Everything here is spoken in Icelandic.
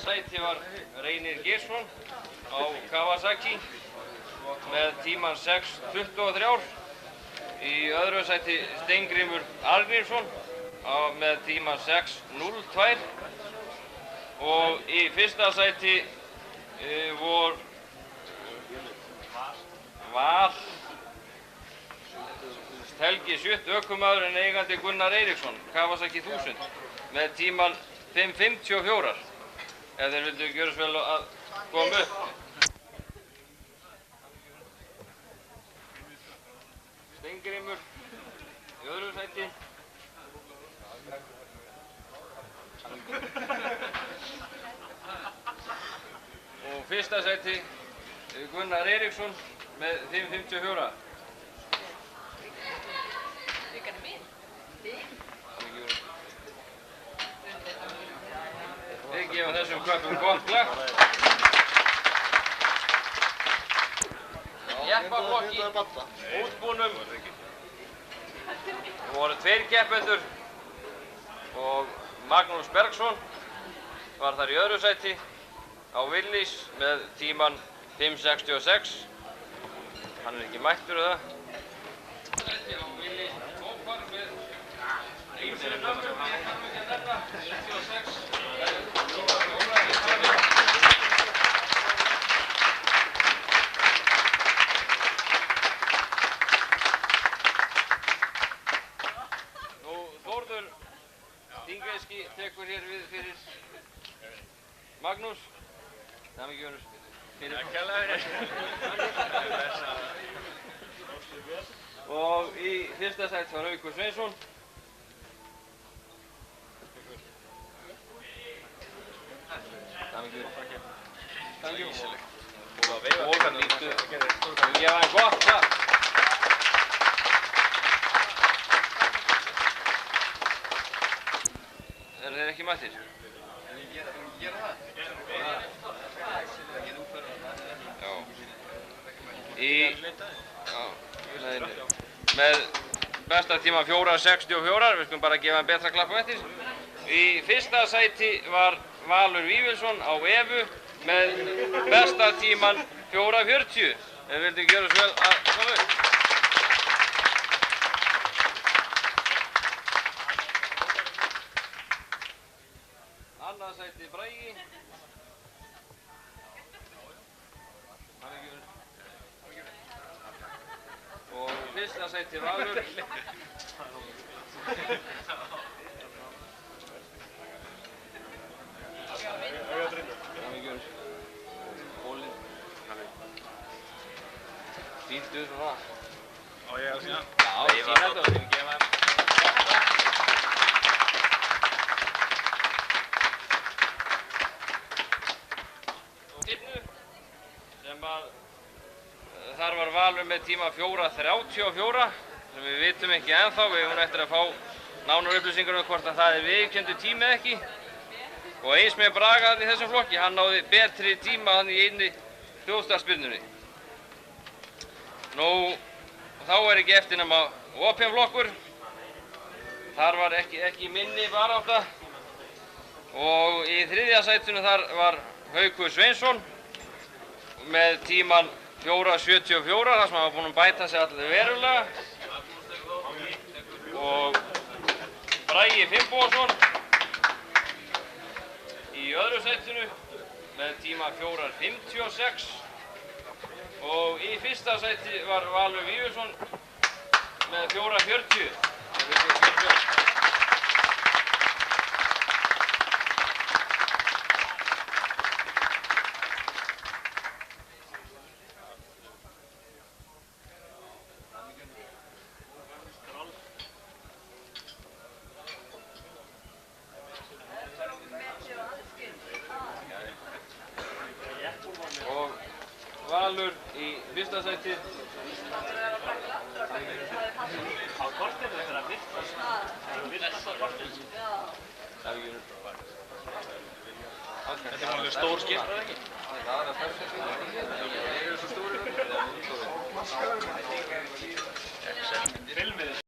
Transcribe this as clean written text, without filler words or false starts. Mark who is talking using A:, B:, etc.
A: sæti var Reynir Geirsson á Kawasaki með tíman 6:23. Í öðru sæti Steingrímur Arngrímsson með tíman 6:02. Og í fyrsta sæti vor Val Helgi Sjutt ökumaður en eigandi Gunnar Eiríksson, Kawasaki 1000 með tíman 5:54. Ef þeir vildu gjöra svo vel að koma upp. Steingrímur í öðru sæti. Og fyrsta sæti Gunnar Eiríksson með 5:54. Við gefum þessum köpum gott lag. Jeppaflokki útbúnum voru 2 keppendur og Magnús Bergsson var þar í öðru sæti á Willys með tíman 5:66. Hann ekki mættur það. Á Willys Hópar með ýmsum nöfnum, ég kann ekki að nefna, 56. Nú, Þórður Þingeyski tekur hér við fyrir Magnús. Það er mikið önur fyrir Og í fyrsta sæti var Haukur Sveinsson. Það er mikið önur. Takk jú. Og líktu. Ég var gott það. Eru þeir ekki mættir? Gera það? Með besta tíma 4:64, við skulum bara gefa hann betra klapp á eftir. Í fyrsta sæti var Valur Vífilsson á Evu með besta tíman 4:40. Við vildum gjöra svo vel að koma upp. Annað sæti Bragi. Og fyrsta sæti Valur. Fíntu svona. Á ég að sína? Já, sína þetta. Þar var Valur með tíma 4:34 sem við vitum ekki ennþá. Við höfum eftir að fá nánar upplýsingar um hvort að það er viðurkenndur tími eða ekki. Og eins með Braga í þessum flokki, hann náði betri tíma hann í einni þjóðstarfsspyrnunni. Nú, þá er ekki eftir nema opinn flokkur. Þar var ekki minni barátta. Og í þriðja sætinu þar var Haukur Sveinsson með tíman 4:74, þar sem hann var búinn að bæta sig allir verulega. Og Bragi Finnbogason í öðru sætinu með tíma 4:56. Og í fyrsta sæti var Valur Vífilsson með 4:40. Og Valur í fyrsta sæti. Á kortinu er það virtast. Það er ekki unur. Þetta er alveg stór skipta, eða ekki? Það er það stærsta. Þeir eru svo stórir. Filmið.